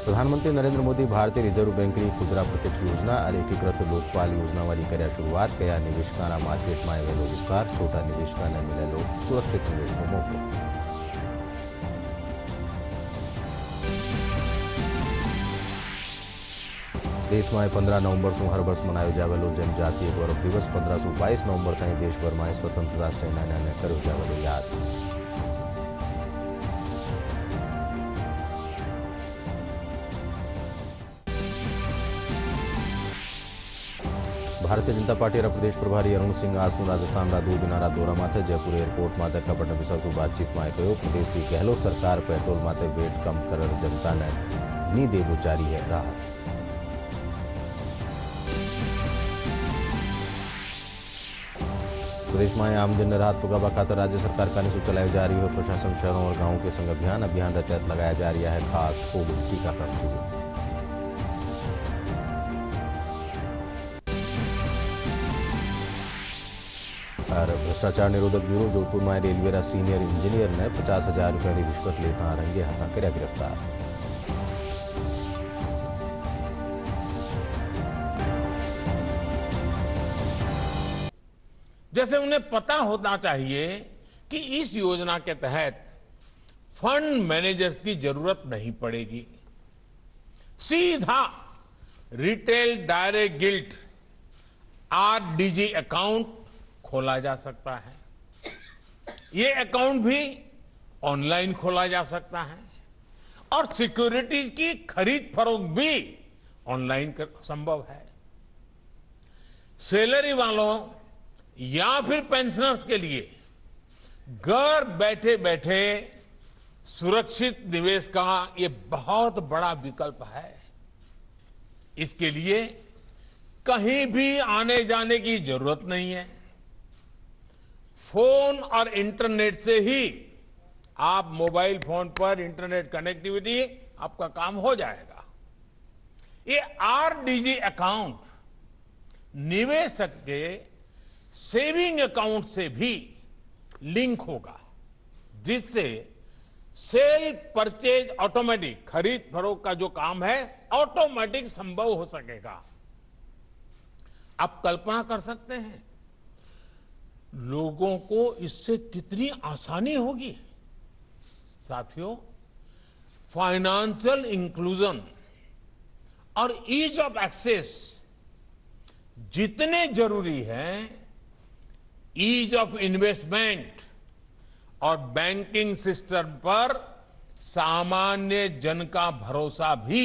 प्रधानमंत्री नरेंद्र मोदी भारतीय रिझर्व्ह बँकेની खुदरा प्रत्यक्ष योजना અને એકીકૃત લોકપાલ યોજનાવાળી કર્યા શરૂઆત કયા નિવેશકાના માર્કેટમાં આવેલો વિસ્તાર છોટા નિવેશકાને મળેલો સુરક્ષિત નિવેશનો મોકો દેશમાં 15 નવેમ્બર હર વર્ષ મનાયો જાવેલો જનજાતીય ગૌરવ દિવસ 1522 નવેમ્બર તાईं દેશભરમાં સ્વતંત્રતા સેનાનીઓને કર્યો જાવેલો યાદ। भारतीय जनता पार्टीના પ્રદેશ પ્રભારી અરુણ સિંહ આજનું રાજસ્થાનના 2 દિનારા દौरा माथे जयपुर एयरपोर्ट माथे कपट विशासु बातचीत में कहो कि देश की गहलोत सरकार पेट्रोल माथे वेट कम कर जनता ने नी दे बुचारी है राहत। प्रदेश में आमजन ने राहत पुगावा खातर राज्य सरकार का निशुल्क चलाई जा रही है प्रशासन शहरों और गांवों के संग अभियान के तहत लगाया जा रहा है खास कोविड टीकाकरण शिविर। और भ्रष्टाचार निरोधक ब्यूरो जोधपुर में रेलवेना सीनियर इंजीनियर ने 50,000 रुपया की रिश्वत लेता रंगे हाथा कर्या गिरफ्तार। जैसे उन्हें पता होना चाहिए कि इस योजना के तहत फंड मैनेजर्स की जरूरत नहीं पड़ेगी, सीधा retail direct guilt RDG account खोला जा सकता है। ये अकाउंट भी ऑनलाइन खोला जा सकता है और सिक्योरिटीज की खरीद फरोख्त भी ऑनलाइन संभव है। सैलरी वालों या फिर पेंशनर्स के लिए घर बैठे बैठे सुरक्षित निवेश का ये बहुत बड़ा विकल्प है। इसके लिए कहीं भी आने जाने की जरूरत नहीं है, फोन और इंटरनेट से ही आप मोबाइल फोन पर इंटरनेट कनेक्टिविटी आपका काम हो जाएगा। ये आरडीजी अकाउंट निवेशक के सेविंग अकाउंट से भी लिंक होगा, जिससे सेल परचेज ऑटोमेटिक खरीद फरोख्त का जो काम है ऑटोमेटिक संभव हो सकेगा। आप कल्पना कर सकते हैं लोगों को इससे कितनी आसानी होगी। साथियों, फाइनेंशियल इंक्लूजन और ईज ऑफ एक्सेस जितने जरूरी हैं, ईज ऑफ इन्वेस्टमेंट और बैंकिंग सिस्टम पर सामान्य जन का भरोसा भी,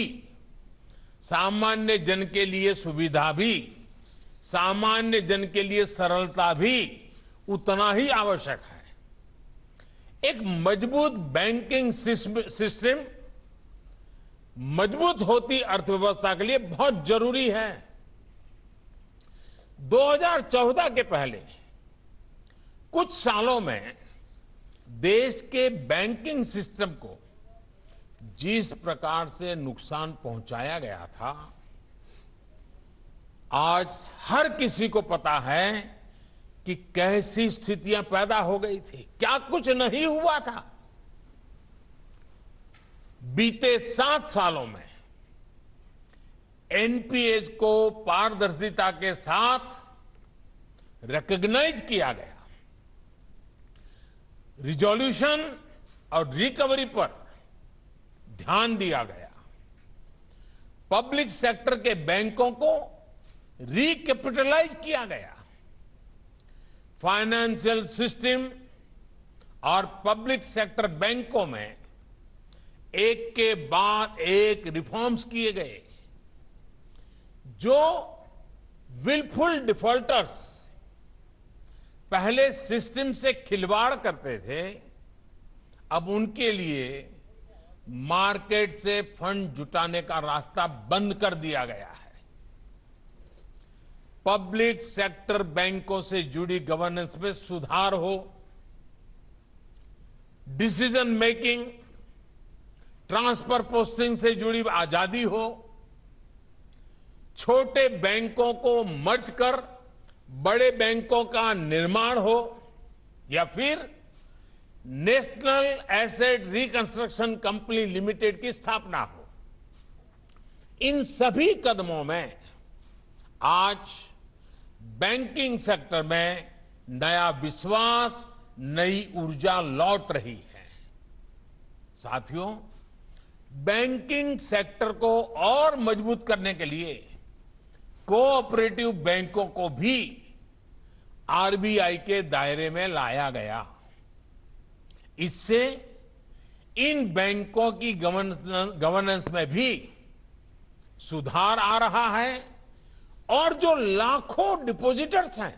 सामान्य जन के लिए सुविधा भी, सामान्य जन के लिए सरलता भी उतना ही आवश्यक है। एक मजबूत बैंकिंग सिस्टम मजबूत होती अर्थव्यवस्था के लिए बहुत जरूरी है। 2014 के पहले कुछ सालों में देश के बैंकिंग सिस्टम को जिस प्रकार से नुकसान पहुंचाया गया था, आज हर किसी को पता है कि कैसी स्थितियां पैदा हो गई थी, क्या कुछ नहीं हुआ था। बीते 7 सालों में एनपीएस को पारदर्शिता के साथ रिकॉग्नाइज किया गया, रिजोल्यूशन और रिकवरी पर ध्यान दिया गया, पब्लिक सेक्टर के बैंकों को रिकैपिटलाइज किया गया, फाइनेंशियल सिस्टम और पब्लिक सेक्टर बैंकों में एक के बाद एक रिफॉर्म्स किए गए। जो विलफुल डिफॉल्टर्स पहले सिस्टम से खिलवाड़ करते थे, अब उनके लिए मार्केट से फंड जुटाने का रास्ता बंद कर दिया गया है। पब्लिक सेक्टर बैंकों से जुड़ी गवर्नेंस में सुधार हो, डिसीजन मेकिंग, ट्रांसफर पोस्टिंग से जुड़ी आजादी हो, छोटे बैंकों को मर्ज कर बड़े बैंकों का निर्माण हो, या फिर national asset reconstruction company limited की स्थापना हो, इन सभी कदमों में आज बैंकिंग सेक्टर में नया विश्वास, नई ऊर्जा लौट रही है। साथियों, बैंकिंग सेक्टर को और मजबूत करने के लिए कोऑपरेटिव बैंकों को भी आरबीआई के दायरे में लाया गया। इससे इन बैंकों की गवर्नेंस में भी सुधार आ रहा है और जो लाखों डिपॉजिटर्स हैं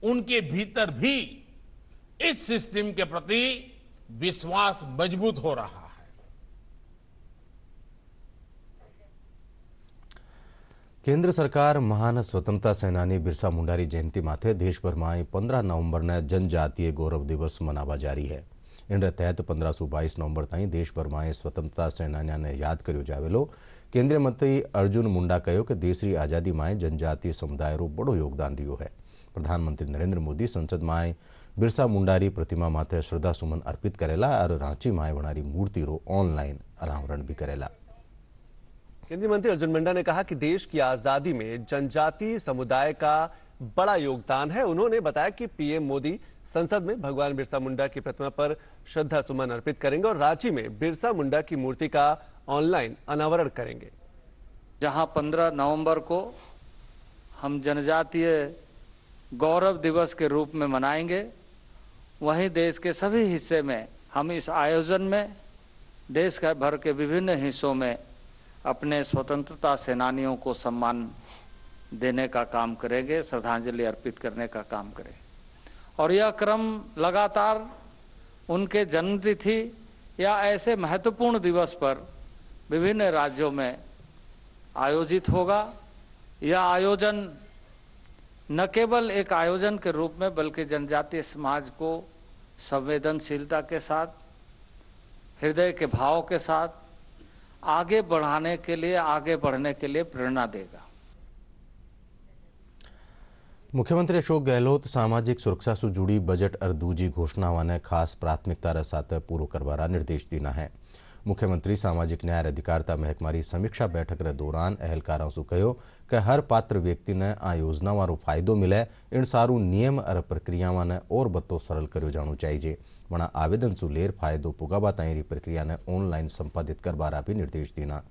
उनके भीतर भी इस सिस्टम के प्रति विश्वास मजबूत हो रहा है। केंद्र सरकार महान स्वतंत्रता सेनानी बिरसा मुंडानी जयंती माथे देशभर में 15 नवंबर ने जनजातीय गौरव दिवस मनावा जारी है। इन तहत 1522 नवंबर ताईं देशभर में स्वतंत्रता सेनानियों ने याद कर्यो जावेलो। केंद्रीय मंत्री अर्जुन मुंडा कहो कि देशरी आजादी में जनजातीय समुदाय रो बड़ो योगदान रह्यो है। प्रधानमंत्री नरेंद्र मोदी संसद में बिरसा मुंडारी प्रतिमा माथे श्रद्धासुमन अर्पित करेला और रांची में बनारी मूर्ति रो ऑनलाइन अनावरण भी करेला। केंद्रीय मंत्री अर्जुन मुंडा ने कहा कि देश की आजादी में जनजातीय समुदाय का बड़ा योगदान है। उन्होंने बताया कि पीएम मोदी संसद में भगवान बिरसा मुंडा की प्रतिमा पर श्रद्धा सुमन अर्पित करेंगे और रांची में बिरसा मुंडा की मूर्ति का ऑनलाइन अनावरण करेंगे। जहां 15 नवंबर को हम जनजातीय गौरव दिवस के रूप में मनाएंगे, वहीं देश के सभी हिस्से में हम इस आयोजन में देश भर के विभिन्न हिस्सों में अपने स्वतंत्रता सेनानियों को सम्मान देने का काम करेंगे, श्रद्धांजलि अर्पित करने का काम करेंगे। और यह क्रम लगातार उनके जन्मतिथि या ऐसे महत्वपूर्ण दिवस पर विभिन्न राज्यों में आयोजित होगा। यह आयोजन न केवल एक आयोजन के रूप में बल्कि जनजातीय समाज को संवेदनशीलता के साथ, हृदय के भाव के साथ आगे बढ़ने के लिए प्रेरणा देगा। मुख्यमंत्री अशोक गहलोत सामाजिक सुरक्षा से जुड़ी बजट और दूजी घोषणाओं ने खास प्राथमिकता साथ पूरो करवाना निर्देश दीना है। मुख्यमंत्री सामाजिक न्याय और अधिकारिता महकमारी समीक्षा बैठक के दौरान अहलकारों से कहो कि हर पात्र व्यक्ति ने आ योजनाओं रो फायदो मिले, इन सारू नियम और प्रक्रियाओं ने और बतो सरल करो जानो चाहिए। वना आवेदन सु लेर फायदो पुगाबा ताईं प्रक्रिया ने ऑनलाइन संपादित करवारा भी निर्देश दीना।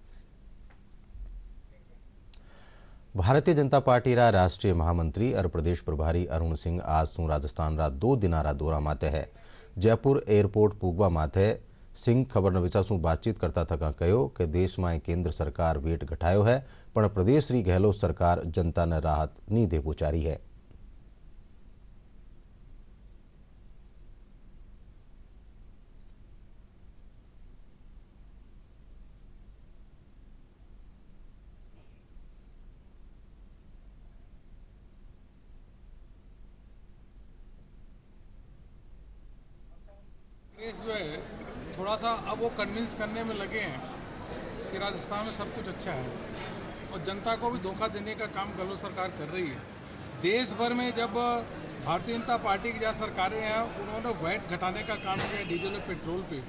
भारतीय जनता पार्टी रा राष्ट्रीय महामंत्री और प्रदेश प्रभारी अरुण सिंह आज सु राजस्थान रा 2 दिनारा दौरा माथे है। जयपुर एयरपोर्ट पुगवा माथे सिंह खबरनवीसा सु बातचीत करता थका कहो कि देश में केंद्र सरकार वेट घटायो है, पण प्रदेश री गहलोत सरकार जनता ने राहत नहीं दे पहुंचारी है। जो है थोड़ा सा अब वो कन्विंस करने में लगे हैं कि राजस्थान में सब कुछ अच्छा है और जनता को भी धोखा देने का काम गहलोत सरकार कर रही है। देश भर में जब भारतीय जनता पार्टी की जहाँ सरकारें हैं उन्होंने वैट घटाने का काम किया डीजल और पेट्रोल पे,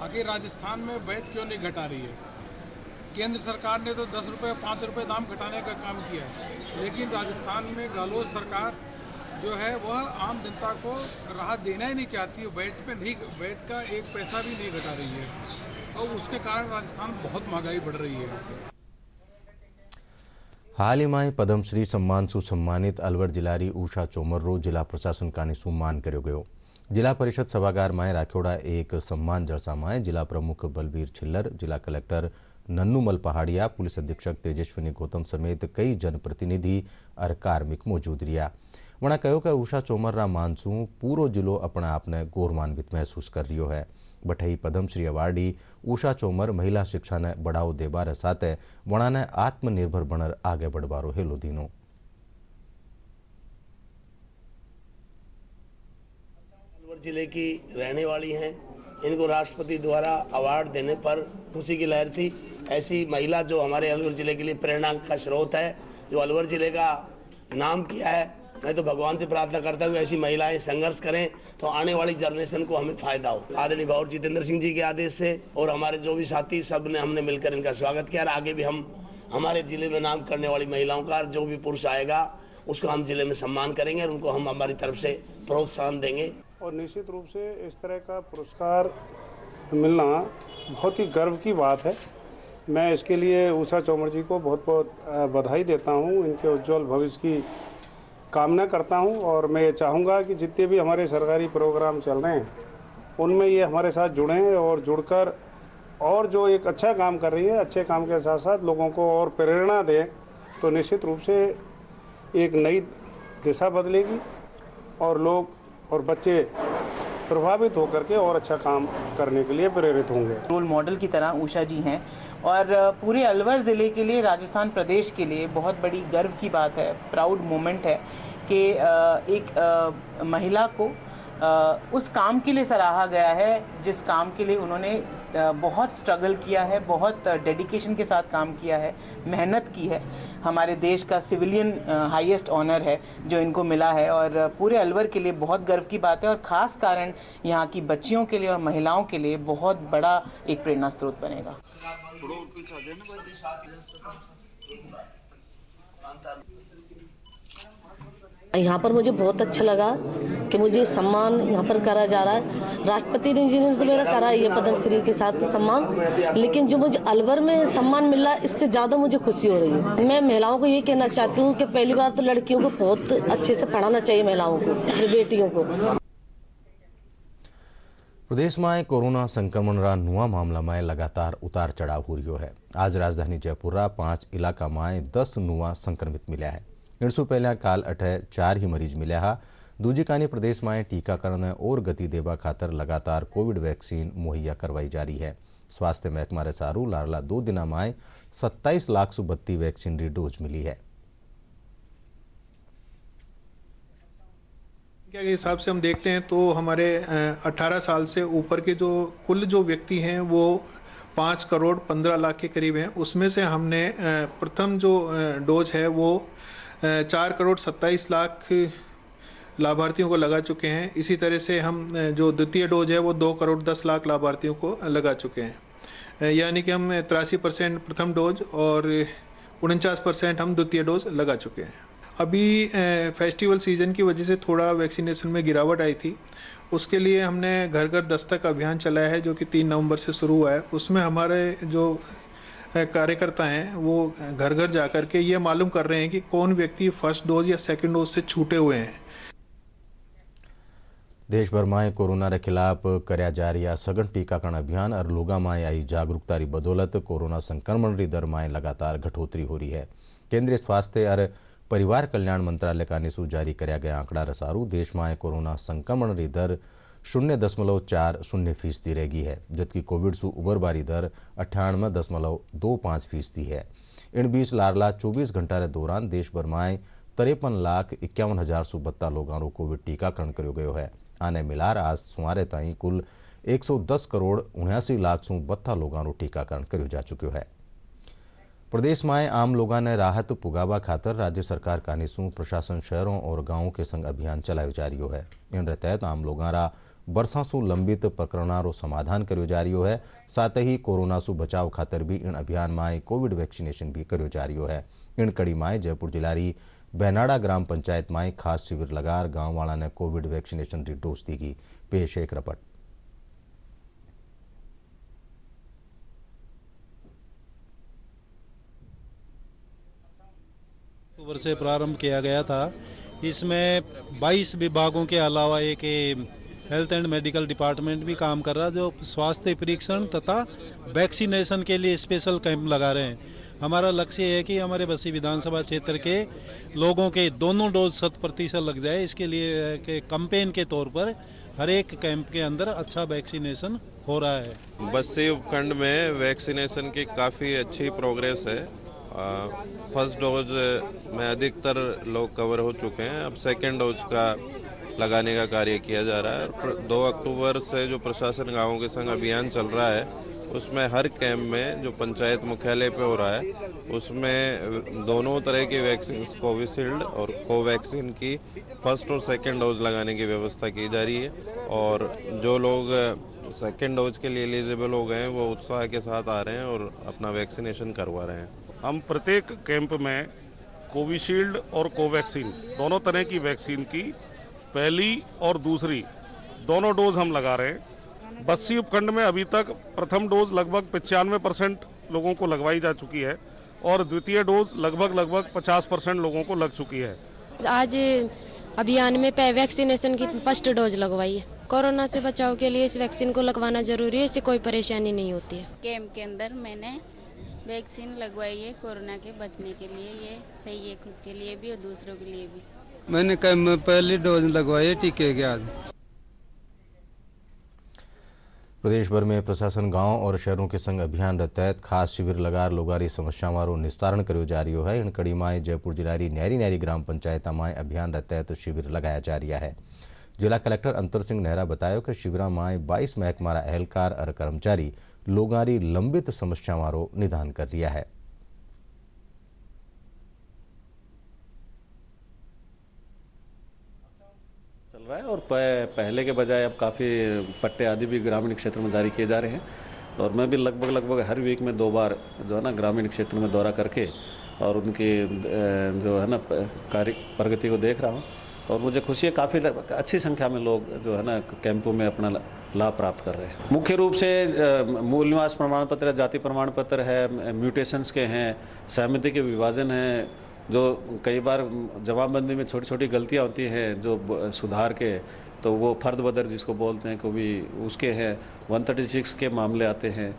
आखिर राजस्थान में वैट क्यों नहीं घटा रही है? केंद्र सरकार ने तो 10 रुपये 5 रुपये दाम घटाने का काम किया है, लेकिन राजस्थान में गहलोत सरकार जो है वह आम जनता को राहत देना ही नहीं चाहती है। वैट का 1 पैसा भी नहीं घटा रही है और उसके कारण राजस्थान में बहुत महंगाई बढ़ रही है। हाल ही में पद्मश्री सम्मान सु सम्मानित अलवर जिलारी उषा चोमर रो जिला प्रशासन का सम्मान कर्यो गयो। जिला परिषद सभागार में राखोड़ा एक सम्मान जलसा में जिला प्रमुख बलबीर छिल्लर, जिला कलेक्टर नन्नूमल पहाड़िया, पुलिस अधीक्षक तेजस्विनी गौतम समेत कई जनप्रतिनिधि और कार्मिक मौजूद रहा। वणा कहो कि उषा चोमर रा मानसू पूरो जिलो अपने आपने गौरवान्वित महसूस कर रही है। बठई पद्मश्री अवार्डी उषा चोमर महिला शिक्षा ने बढ़ावो देबार साथे वणा ने आत्मनिर्भर बनर आगे बढ़वारो हेलो दीनो। अलवर जिले की रहने वाली हैं, इनको राष्ट्रपति द्वारा अवार्ड देने पर खुशी की लहर थी। ऐसी महिला जो हमारे अलवर जिले के लिए प्रेरणा का स्रोत है, जो अलवर जिले का नाम किया है, मैं तो भगवान से प्रार्थना करता हूँ ऐसी महिलाएं संघर्ष करें तो आने वाली जनरेशन को हमें फायदा हो। आदरणीय भाऊ जितेंद्र सिंह जी के आदेश से और हमारे जो भी साथी सब ने हमने मिलकर इनका स्वागत किया और आगे भी हम हमारे जिले में नाम करने वाली महिलाओं का जो भी पुरुष आएगा उसका हम जिले में सम्मान करेंगे और उनको हम हमारी तरफ से प्रोत्साहन देंगे। और निश्चित रूप से इस तरह का पुरस्कार मिलना बहुत ही गर्व की बात है। मैं इसके लिए उषा चौमर जी को बहुत बहुत बधाई देता हूं, इनके उज्जवल भविष्य की कामना करता हूं और मैं ये चाहूँगा कि जितने भी हमारे सरकारी प्रोग्राम चल रहे हैं उनमें ये हमारे साथ जुड़ें और जुड़कर और जो एक अच्छा काम कर रही है अच्छे काम के साथ साथ लोगों को और प्रेरणा दें तो निश्चित रूप से एक नई दिशा बदलेगी और लोग और बच्चे प्रभावित होकर के और अच्छा काम करने के लिए प्रेरित होंगे। रोल मॉडल की तरह उषा जी हैं और पूरे अलवर ज़िले के लिए, राजस्थान प्रदेश के लिए बहुत बड़ी गर्व की बात है, प्राउड मोमेंट है कि एक महिला को उस काम के लिए सराहा गया है जिस काम के लिए उन्होंने बहुत स्ट्रगल किया है, बहुत डेडिकेशन के साथ काम किया है, मेहनत की है। हमारे देश का सिविलियन हाईएस्ट ऑनर है जो इनको मिला है और पूरे अलवर के लिए बहुत गर्व की बात है और ख़ास कारण यहाँ की बच्चियों के लिए और महिलाओं के लिए बहुत बड़ा एक प्रेरणा स्रोत बनेगा। यहाँ पर मुझे बहुत अच्छा लगा कि मुझे सम्मान यहाँ पर करा जा रहा है। राष्ट्रपति जी ने तो मेरा करा ही है पद्मश्री के साथ सम्मान, लेकिन जो मुझे अलवर में सम्मान मिला इससे ज़्यादा मुझे खुशी हो रही है। मैं महिलाओं को ये कहना चाहती हूँ कि पहली बार तो लड़कियों को बहुत अच्छे से पढ़ाना चाहिए, महिलाओं को, अपनी बेटियों को। प्रदेश में कोरोना संक्रमण रा नुआ मामला में लगातार उतार चढ़ाव हो रही है। आज राजधानी जयपुर रा 5 इलाका में 10 नुआ संक्रमित मिल्या है। इनसु पहले काल अठे 4 ही मरीज मिल्या हा। दूजी कानी प्रदेश में टीकाकरण और गति देवा खातर लगातार कोविड वैक्सीन मुहैया करवाई जा रही है। स्वास्थ्य महकमा रे सारू लारला 2 दिना में 27 लाख सु 32 वैक्सीन री डोज मिली है। के हिसाब से हम देखते हैं तो हमारे 18 साल से ऊपर के जो कुल जो व्यक्ति हैं वो 5 करोड़ 15 लाख के करीब हैं। उसमें से हमने प्रथम जो डोज है वो 4 करोड़ 27 लाख लाभार्थियों को लगा चुके हैं। इसी तरह से हम जो द्वितीय डोज है वो 2 करोड़ 10 लाख लाभार्थियों को लगा चुके हैं। यानी कि हम 83% प्रथम डोज और 49% हम द्वितीय डोज लगा चुके हैं। अभी फेस्टिवल सीजन की वजह से थोड़ा वैक्सीनेशन में गिरावट आई थी, उसके लिए हमने घर घर दस्तक अभियान चलाया है जो कि 3 नवंबर से शुरू हुआ है। उसमें हमारे जो कार्यकर्ता हैं वो घर घर जाकर के ये मालूम कर रहे हैं कि कौन व्यक्ति फर्स्ट डोज या सेकंड डोज से छूटे हुए हैं। देश भर में कोरोना के खिलाफ कर्या जा रहा सघन टीकाकरण अभियान और लोगों में आई जागरूकता की बदौलत कोरोना संक्रमण की दर में लगातार घटोतरी हो रही है। केंद्रीय स्वास्थ्य और परिवार कल्याण मंत्रालय का निशु जारी किया गया आंकड़ा अनुसार देश में कोरोना संक्रमण की दर 0.40% रहेगी है, जबकि कोविड से उबरबारी दर 98.25% है। इन बीच लारला 24 घंटा के दौरान देश भर में 53,51,072 लोगों को कोविड टीकाकरण किया गया है। आने मिलार आज सुमारे ताई कुल 110 करोड़ 79 लाख 72 लोगों को टीकाकरण किया जा चुका है। प्रदेश में आम लोगों ने राहत पुगावा खातर राज्य सरकार का निशु प्रशासन शहरों और गांवों के संग अभियान चलायो जा रही है। इन तहत आम लोगों रा बरसा सु लंबित प्रकरणों समाधान करो जा रही है। साथ ही कोरोना सु बचाव खातर भी इन अभियान में कोविड वैक्सीनेशन भी करो जा रही है। इन कड़ी में जयपुर जिला री बेनाड़ा ग्राम पंचायत में खास शिविर लगार गांव वाला ने कोविड वैक्सीनेशन की डोज दी गई। पेश एक रिपोर्ट। अक्टूबर से प्रारंभ किया गया था। इसमें 22 विभागों के अलावा एक हेल्थ एंड मेडिकल डिपार्टमेंट भी काम कर रहा है जो स्वास्थ्य परीक्षण तथा वैक्सीनेशन के लिए स्पेशल कैंप लगा रहे हैं। हमारा लक्ष्य है कि हमारे बस्सी विधानसभा क्षेत्र के लोगों के दोनों डोज 100% लग जाए। इसके लिए के कैंपेन के तौर पर हर एक कैंप के अंदर अच्छा वैक्सीनेशन हो रहा है। बस्सी उपखंड में वैक्सीनेशन की काफ़ी अच्छी प्रोग्रेस है। फर्स्ट डोज में अधिकतर लोग कवर हो चुके हैं। अब सेकेंड डोज का लगाने का कार्य किया जा रहा है। 2 अक्टूबर से जो प्रशासन गाँवों के संग अभियान चल रहा है, उसमें हर कैंप में जो पंचायत मुख्यालय पे हो रहा है, उसमें दोनों तरह की वैक्सीन, कोविशील्ड और कोवैक्सीन की फर्स्ट और सेकंड डोज लगाने की व्यवस्था की जा रही है। और जो लोग सेकंड डोज के लिए एलिजिबल हो गए हैं, वो उत्साह के साथ आ रहे हैं और अपना वैक्सीनेशन करवा रहे हैं। हम प्रत्येक कैंप में कोविशील्ड और कोवैक्सीन दोनों तरह की वैक्सीन की पहली और दूसरी दोनों डोज हम लगा रहे हैं। बस्सी उपखंड में अभी तक प्रथम डोज लगभग 95% लोगों को लगवाई जा चुकी है और द्वितीय डोज लगभग 50% लोगों को लग चुकी है। आज अभियान में वैक्सीनेशन की फर्स्ट डोज लगवाई है। कोरोना से बचाव के लिए इस वैक्सीन को लगवाना जरूरी है, इससे कोई परेशानी नहीं होती है। कैंप के अंदर मैंने वैक्सीन लगवाई है कोरोना के बचने के लिए। ये सही है खुद के लिए भी और दूसरों के लिए भी। मैंने कैंप में पहली डोज लगवाई है टीके के आज। प्रदेश भर में प्रशासन गांव और शहरों के संग अभियान तहत खास शिविर लगार लोगारी समस्या वारो निस्तारण करो जा रही है। इन कड़ी में जयपुर जिलारी न्यारी ग्राम पंचायत में अभियान तहत शिविर लगाया जा रहा है। जिला कलेक्टर अंतर सिंह नेहरा बताया कि शिविर में 22 महकमारा एहलकार और कर्मचारी लोगारी लंबित समस्या वारो निदान कर रहा है। चल रहा है और पहले के बजाय अब काफ़ी पट्टे आदि भी ग्रामीण क्षेत्र में जारी किए जा रहे हैं। और मैं भी लगभग हर वीक में 2 बार जो है ना ग्रामीण क्षेत्र में दौरा करके और उनकी जो है ना कार्य प्रगति को देख रहा हूँ। और मुझे खुशी है, काफ़ी अच्छी संख्या में लोग जो है ना कैंपों में अपना लाभ प्राप्त कर रहे हैं। मुख्य रूप से मूल निवास प्रमाण पत्र, जाति प्रमाण पत्र है, म्यूटेशंस के हैं, सहमति के विभाजन हैं, जो कई बार जवाबबंदी में छोटी छोटी गलतियां होती हैं जो सुधार के, तो वो फर्द बदर जिसको बोलते हैं कभी उसके हैं। 136 के मामले आते हैं।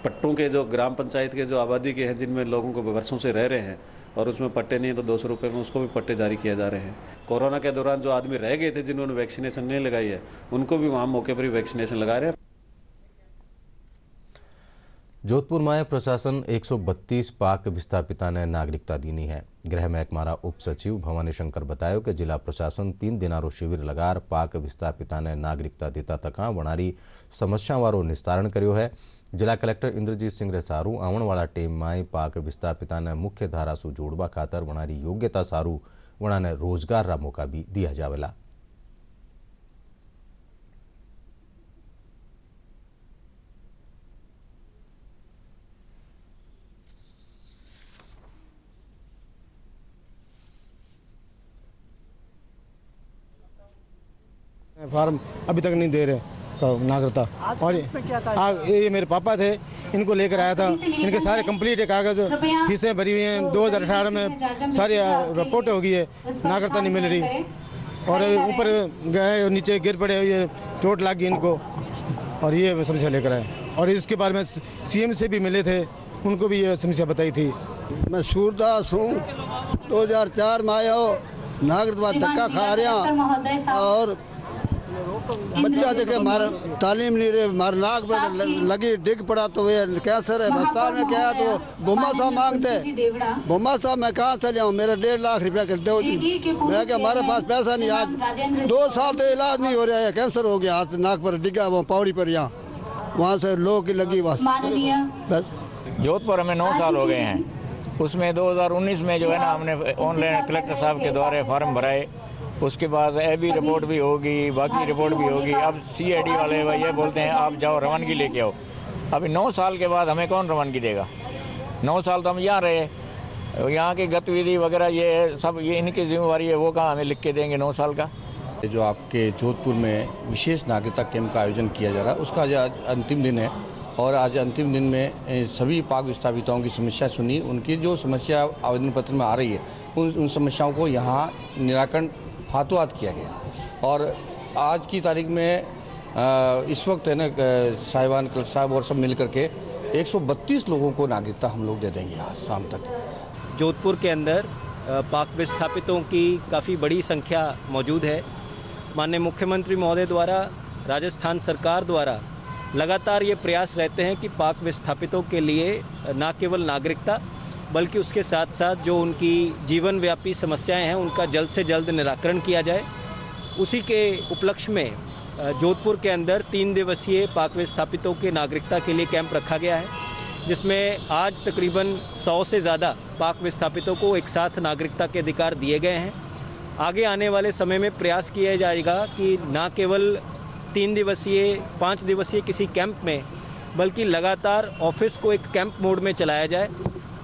पट्टों के जो ग्राम पंचायत के जो आबादी के हैं जिनमें लोगों को वर्षों से रह रहे हैं और उसमें पट्टे नहीं है तो 200 रुपये में उसको भी पट्टे जारी किए जा रहे हैं। कोरोना के दौरान जो आदमी रह गए थे जिन्होंने वैक्सीनेशन नहीं लगाई है, उनको भी वहाँ मौके पर ही वैक्सीनेशन लगा रहे हैं। जोधपुर में प्रशासन 132 पाक विस्थापिता ने नागरिकता दीनी है। गृह महकमारा उप सचिव भवानी शंकर बताया कि जिला प्रशासन 3 दिनारो शिविर लगार पाक विस्थापिता ने नागरिकता देता तका वणारी समस्या वारो निस्तारण कर्यो है। जिला कलेक्टर इंद्रजीत सिंह रे सारू आवण वाला टेम में पाक विस्थापिता ने मुख्य धारा सु जोड़वा खातर वणारी योग्यता सारू वणा ने रोजगार रा मौका भी दिया जावेला। फार्म अभी तक नहीं दे रहे नागरिकता। और ये मेरे पापा थे, इनको लेकर आया था। इनके सारे कंप्लीट है कागज, फीसें भरी हुई हैं। 2018 में सारी रिपोर्ट हो गई है, नागरिकता नहीं मिल रही। और ऊपर गए और नीचे गिर पड़े, ये चोट लग गई इनको और ये समस्या लेकर आए। और इसके बारे में सीएम से भी मिले थे, उनको भी ये समस्या बताई थी। मैं सूरदास हूँ, 2004 में आया हो, नागरिकता धक्का खा रहा और बच्चा देखे मार तालीम नहीं रहे, मार नाक पर लगी डिग पड़ा तो ये कैंसर है। अस्पताल में क्या तो बुम्मा साहब मांगते, बुम्मा साहब मैं कहाँ से लिया, मेरा 1.5 लाख रुपया कर दो। मैं क्या हमारे पास पैसा नहीं, आज 2 साल तो इलाज नहीं हो रहा है, कैंसर हो गया, हाथ नाक पर डिगा वो पौड़ी पर, यहाँ वहाँ से लोग की लगी बस। जोधपुर हमें 9 साल हो गए हैं। उसमें 2019 में जो है ना हमने ऑनलाइन कलेक्टर साहब के द्वारा फॉर्म भराए, उसके बाद एबी रिपोर्ट भी होगी, बाकी रिपोर्ट भी होगी। अब सीआईडी वाले ये बोलते हैं आप जाओ रवानगी लेके आओ। अभी 9 साल के बाद हमें कौन रवानगी देगा? 9 साल तो हम यहाँ रहे, यहाँ की गतिविधि वगैरह ये सब ये इनकी जिम्मेवारी है, वो कहाँ हमें लिख के देंगे 9 साल का। जो आपके जोधपुर में विशेष नागरिकता कैंप का आयोजन किया जा रहा है, उसका आज अंतिम दिन है। और आज अंतिम दिन में सभी पाक विस्थापितों की समस्या सुनी, उनकी जो समस्या आवेदन पत्र में आ रही है उन समस्याओं को यहाँ निराकरण हाथों हाथ किया गया। और आज की तारीख में इस वक्त है ना साहिबान कलेक्टर साहब और सब मिल करके 132 लोगों को नागरिकता हम लोग दे देंगे आज शाम तक। जोधपुर के अंदर पाक विस्थापितों की काफ़ी बड़ी संख्या मौजूद है। माननीय मुख्यमंत्री महोदय द्वारा, राजस्थान सरकार द्वारा लगातार ये प्रयास रहते हैं कि पाक विस्थापितों के लिए न केवल नागरिकता बल्कि उसके साथ साथ जो उनकी जीवन व्यापी समस्याएं हैं उनका जल्द से जल्द निराकरण किया जाए। उसी के उपलक्ष्य में जोधपुर के अंदर 3 दिवसीय पाक विस्थापितों के नागरिकता के लिए कैंप रखा गया है, जिसमें आज तकरीबन 100 से ज़्यादा पाक विस्थापितों को एक साथ नागरिकता के अधिकार दिए गए हैं। आगे आने वाले समय में प्रयास किया जाएगा कि न केवल 3 दिवसीय 5 दिवसीय किसी कैंप में, बल्कि लगातार ऑफिस को एक कैंप मोड में चलाया जाए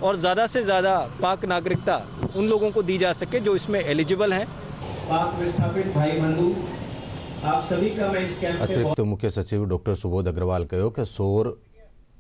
और ज़्यादा से ज़्यादा पाक नागरिकता उन लोगों को दी जा सके जो इसमें एलिजिबल हैं। पाक विस्थापित भाई बंधु, आप सभी का मैं इस कैंप अतिरिक्त मुख्य सचिव डॉक्टर सुबोध अग्रवाल कहो कि सौर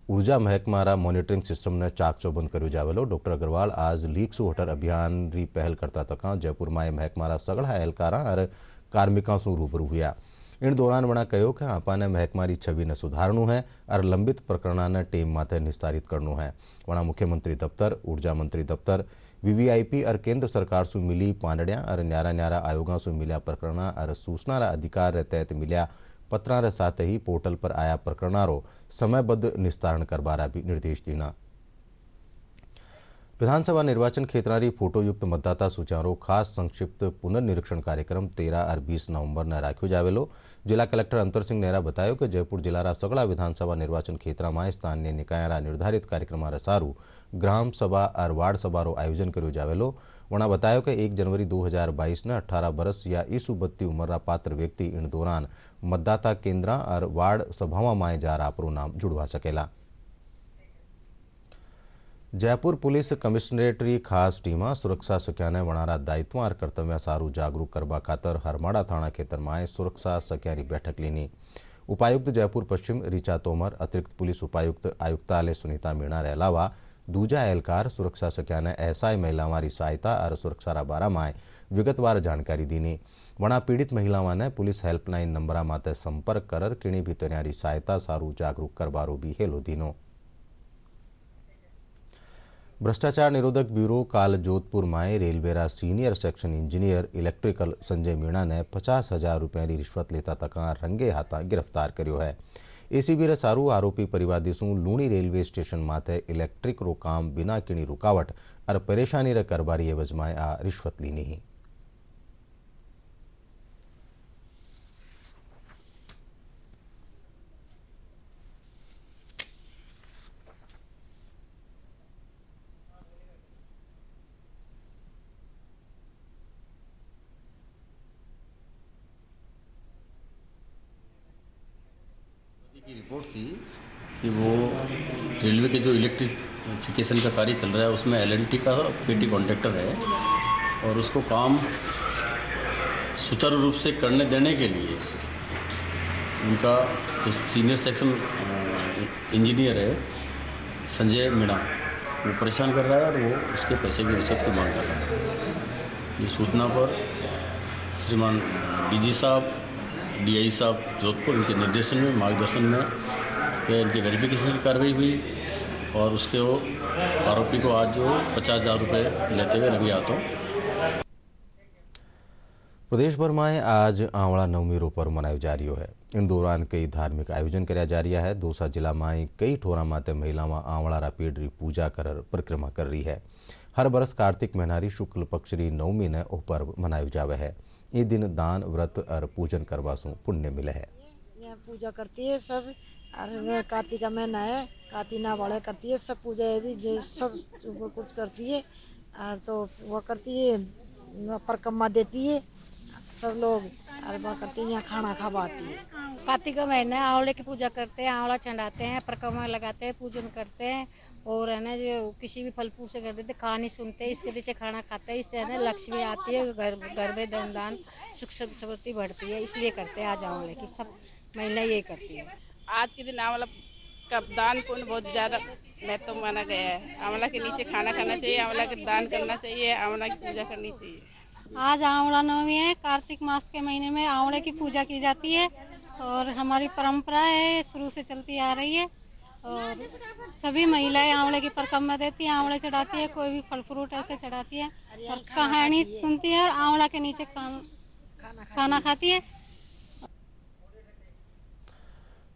ऊर्जा महकमारा मॉनिटरिंग सिस्टम ने चाक चौबंद कर्यो जावेलो। डॉक्टर अग्रवाल आज लीक सु वोटर अभियान री पहल करता तक जयपुर में महकमारा सगड़ा एहलकारा और कार्मिकों से रूबरू हुआ। इन दौरान वणा कहो कि आपाने महकमारी छवि ने सुधारणु है और लंबित प्रकरणों ने टीम माथे निस्तारित करनु है। वणा मुख्यमंत्री दफ्तर, ऊर्जा मंत्री दफ्तर, VVIP और केंद्र सरकार से मिली पांडड़िया और न्यारा न्यारा आयोगों से मिल्या प्रकरण और सूचना अधिकार रे तहत मिल्या पत्रां रे साथ ही पोर्टल पर आया प्रकरणारो समयबद्ध निस्तारण करवारा भी निर्देश दीना। विधानसभा निर्वाचन क्षेत्रारी फोटोयुक्त मतदाता सूचारो खास संक्षिप्त पुनर्निरीक्षण कार्यक्रम 13 और 20 नवंबर ने राख्यो जावेलो। जिला कलेक्टर अंतर सिंह नेहरा बतायो कि जयपुर जिलारा सगड़ा विधानसभा निर्वाचन क्षेत्र में स्थानीय निकायरा निर्धारित कार्यक्रम सारू ग्राम सभा और वार्ड सभारो आयोजन कर्यो जावेलो। वणा बतायो कि 1 जनवरी 2022 ने 18 वर्ष या इसु बत्ती उम्र पात्र व्यक्ति इन दौरान मतदाता केंद्र और वार्ड सभाओं में जार आपरो नाम जुड़वा सकेला। जयपुर पुलिस कमिश्नरेटरी खास टीम सुरक्षा सख्याने वणारा दायित्व और कर्तव्य सारू जागरूक करवा खातर हरमाड़ा थाना क्षेत्र में सुरक्षा सख्यारी बैठक लीनी। उपायुक्त जयपुर पश्चिम ऋचा तोमर, अतिरिक्त पुलिस उपायुक्त आयुक्तालय सुनीता मीणा रे अलावा दूजा एहलकार सुरक्षा सख्याने असहाय महिलावारी सहायता और सुरक्षा बारा में विगतवार जानकारी दीनी। वणा पीड़ित महिलाओं ने पुलिस हेल्पलाइन नंबर माते संपर्क कर किणी भी तैयारी सहायता सारू जागरूक करवारो भी हेलो दीनो। भ्रष्टाचार निरोधक ब्यूरो काल जोधपुर में रेलवेरा senior section engineer electrical Sanjay Meena ने 50,000 रुपया की रिश्वत लेता तका रंगे हाथा गिरफ्तार कर्यो है। एसीबी रे सारू आरोपी परिवादी सु लूणी रेलवे स्टेशन माथे इलेक्ट्रिक रो काम बिना किणी रुकावट और परेशानी रे करबारी एवज में आ रिश्वत लीनी ही। की रिपोर्ट थी कि वो रेलवे के जो इलेक्ट्रिफिकेशन का कार्य चल रहा है उसमें L&T का PT कॉन्ट्रैक्टर है और उसको काम सुचारू रूप से करने देने के लिए उनका जो सीनियर सेक्शन इंजीनियर है संजय मीणा वो परेशान कर रहा है और वो उसके पैसे की रिश्वत की मांग कर रहा है। ये सूचना पर श्रीमान DG साहब, DI साहब जोधपुर इनके निर्देशन में मार्गदर्शन में इनके वेरिफिकेशन की कार्रवाई हुई और उसके वो आरोपी को आज जो 50,000 रुपये लेते हुए रवि हाथों। प्रदेश भर में आज आंवला नवमी रो पर्व मनायो जा रही है। इन दौरान कई धार्मिक आयोजन कराया जा रहा है। दौसा जिला में कई ठोरा माते महिलाओं आंवला पेड़ री पूजा कर परिक्रमा कर रही है। हर बरस कार्तिक महीना शुक्ल पक्ष री नवमी ने ओ पर्व मनायो जावे है। ये दिन दान व्रत और पूजन करवा सु पुण्य मिले है। यहाँ पूजा करती है सब, और कार्तिक का महीना है, कार्तिना वाले करती है सब पूजा भी सब कुछ करती है और तो वो करती है परिक्रमा देती है सब लोग और वो करती है यहाँ खाना खवाती है। कार्तिक का महीना आंवले की पूजा करते हैं, आंवला चढ़ाते हैं, परिक्रमा लगाते हैं, पूजन करते हैं और है ना जो किसी भी फल फूल से कर देते, कहानी सुनते हैं, इसके पीछे खाना खाते हैं। इससे है ना लक्ष्मी आती है, घर में धन दान सुख समृद्धि बढ़ती है, इसलिए करते हैं। आज आंवले की सब महिला ये करती है। आज के दिन आंवला का दान पुण्य बहुत ज़्यादा महत्व माना गया है। आंवला के नीचे खाना खाना चाहिए, आंवला का दान करना चाहिए, आंवला की पूजा करनी चाहिए। आज आंवला नवमी है, कार्तिक मास के महीने में आंवले की पूजा की जाती है और हमारी परंपरा है, शुरू से चलती आ रही है और सभी महिलाएं आंवले की परिक्रमा देती है, आंवले चढ़ाती है, कोई भी फल फ्रूट ऐसे चढ़ाती है और कहानी सुनती है और आंवला के नीचे खाना खाती है।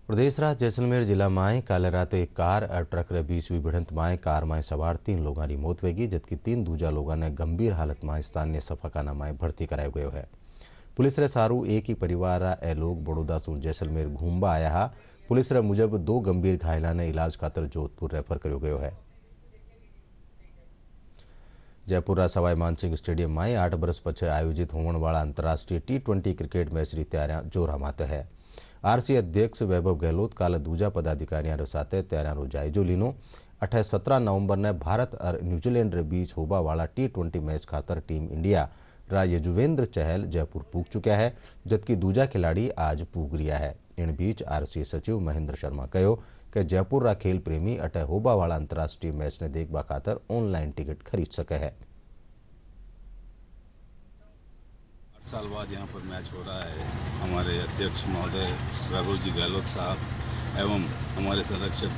प्रदेश राज जैसलमेर जिला में काले रात एक कार और ट्रक रे बीच हुई भिड़ंत में कार में सवार 3 लोगों की मौत होगी, जबकि 3 दूजा लोगों ने गंभीर हालत में स्थानीय सफाखाना में भर्ती कराया गया है। पुलिस रे सारू एक ही परिवार ए लोग बड़ौदा सु जैसलमेर घूमवा आया हा। पुलिस रे मुजब 2 गंभीर घायला ने इलाज खातर जोधपुर रेफर कर्यो गयो है। जयपुर सवाई मानसिंह स्टेडियम में 8 वर्ष पछे आयोजित होने वाला अंतरराष्ट्रीय T20 क्रिकेट मैच री तैयारियां जोरा माते है। आरसी अध्यक्ष वैभव गहलोत काल दूजा पदाधिकारियों साथ तैयारियों जायजो लीनो। 17 नवंबर ने भारत और न्यूजीलैंड रे बीच होबा वाला T20 मैच खातर टीम इंडिया रा यजुवेंद्र चहल जयपुर पूग चुका है, जबकि दूजा खिलाड़ी आज पूग रिया है। इन बीच आरसी सचिव महेंद्र शर्मा कहो कि जयपुर रा खेल प्रेमी अटे होबा वाला अंतरराष्ट्रीय मैच ने देखबा खातर ऑनलाइन टिकट खरीद सके है। 8 साल बाद यहाँ पर मैच हो रहा है। हमारे अध्यक्ष महोदय वैभव जी गहलोत साहब एवं हमारे संरक्षक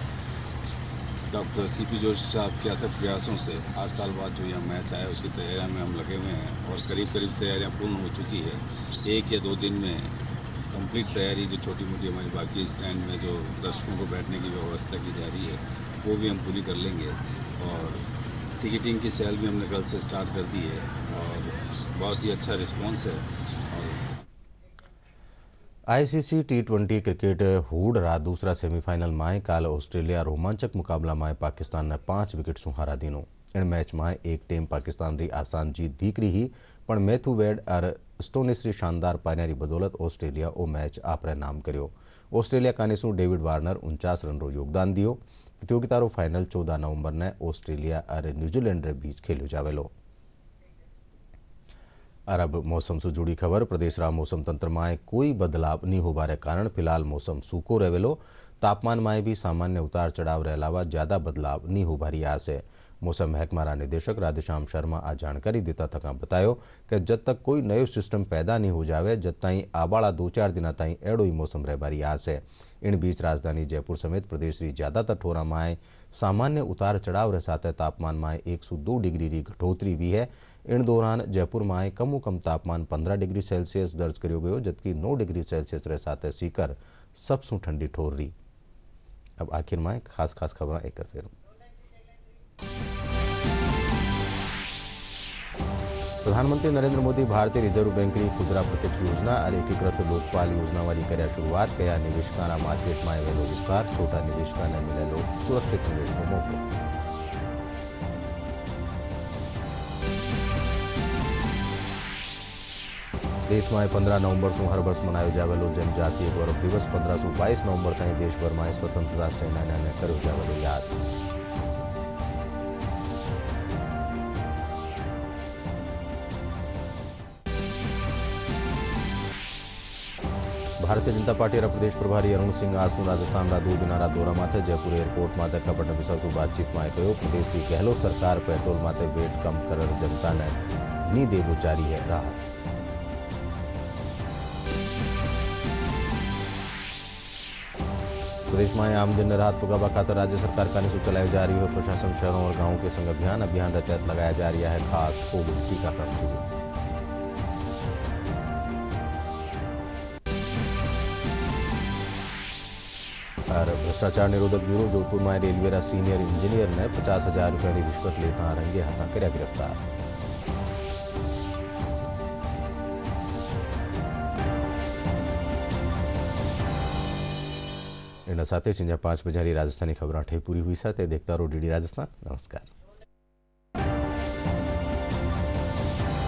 डॉक्टर CP जोशी साहब के अथक प्रयासों से 8 साल बाद जो यह मैच आया उसकी तैयारियों में हम लगे हुए हैं और करीब तैयारियां पूर्ण हो चुकी है। 1 या 2 दिन में कंप्लीट तैयारी जो छोटी मोटी हमारी बाकी स्टैंड में जो दर्शकों को बैठने की व्यवस्था की जा रही है वो भी हम पूरी कर लेंगे। और टिकटिंग की सेल भी हमने कल से स्टार्ट कर दी है और बहुत ही अच्छा रिस्पॉन्स है। ICC T20 क्रिकेट हूड रा दूसरा सेमीफाइनल में काल ऑस्ट्रेलिया रोमांचक मुकाबला में पाकिस्तान ने 5 विकेट सु हारा दीनो। इन मैच में एक टीम पाकिस्तान री आसान जीत दीकरी ही, पण मैथ्यू वेड और स्टोनिस री शानदार पायनारी बदौलत ऑस्ट्रेलिया ओ मैच आपरे नाम कर्यो। ऑस्ट्रेलिया कानीसु डेविड वार्नर 49 रन रो योगदान दियो। प्रतियोगिता रो फाइनल 14 नवंबर ने ऑस्ट्रेलिया और न्यूजीलैंड रे बीच खेल्यो जावेलो। अरब मौसम से जुड़ी खबर। प्रदेश रा मौसम तंत्र में कोई बदलाव नहीं होबारे कारण फिलहाल मौसम सूखो रहेलो। तापमान में भी सामान्य उतार चढ़ाव रहे अलावा ज्यादा बदलाव नहीं होबारी आस है। मौसम महकमा रा निदेशक राधेश्याम शर्मा आ जानकारी देता थका बतायो कि जब तक कोई नयो सिस्टम पैदा नहीं हो जावे जब ताई आबाड़ा 2-4 दिन ताई एड़ो ही मौसम रहबारी आस है। इन बीच राजधानी जयपुर समेत प्रदेश की ज्यादातर ठोरा में सामान्य उतार चढ़ाव रे साथ तापमान में 1 से 2 डिग्री री घटोतरी भी है। इन दौरान जयपुर में कम तापमान 15 डिग्री सेल्सियस दर्ज करो गयो, जबकि 9 डिग्री सेल्सियस रे साथ सीकर सबसु ठंडी ठोर रही। अब आखिर में खास खबर एक फिर प्रधानमंत्री नरेंद्र मोदी भारतीय रिजर्व बैंक की खुदरा प्रत्यक्ष योजना और एकीकृत लोकपाल योजना वाली कर्या शुरुआत। कया निवेशकाना मार्केट में आवेलो विस्तार। छोटा निवेशका ने मिलेलो सुरक्षित निवेश नो मौको। देश में 15 नवंबर से हर वर्ष मनायो जावेलो जनजातीय गौरव दिवस। 15 से 22 नवंबर तक देशभर में स्वतंत्रता सेनानियों ने कर्यो जावेलो याद। भारतीय जनता पार्टी प्रदेश प्रभारी अरुण सिंह आज राजस्थान 2 दिन दौरा माथे जयपुर एयरपोर्ट में कपट विषय बातचीत में कहो। प्रदेश की गहलोत सरकार पेट्रोल माते वेट कम कर जनता ने नी देवो जारी है राहत। प्रदेश में आमजन ने राहत पुगावा खातर राज्य सरकार का निशु चलाया जा रही है। प्रशासन शहरों और गांवों के संग अभियान के तहत लगाया जा रहा है खास कोविड टीकाकरण शिविर। और भ्रष्टाचार निरोधक ब्यूरो जोधपुर में रेलवे सीनियर इंजीनियर ने 50,000 रुपये की रिश्वत लेता रंगे हाथ कर्या गिरफ्तार। इन साथ 5 बजे राजस्थानी खबर पूरी हुई। देखता रहो DD राजस्थान। नमस्कार।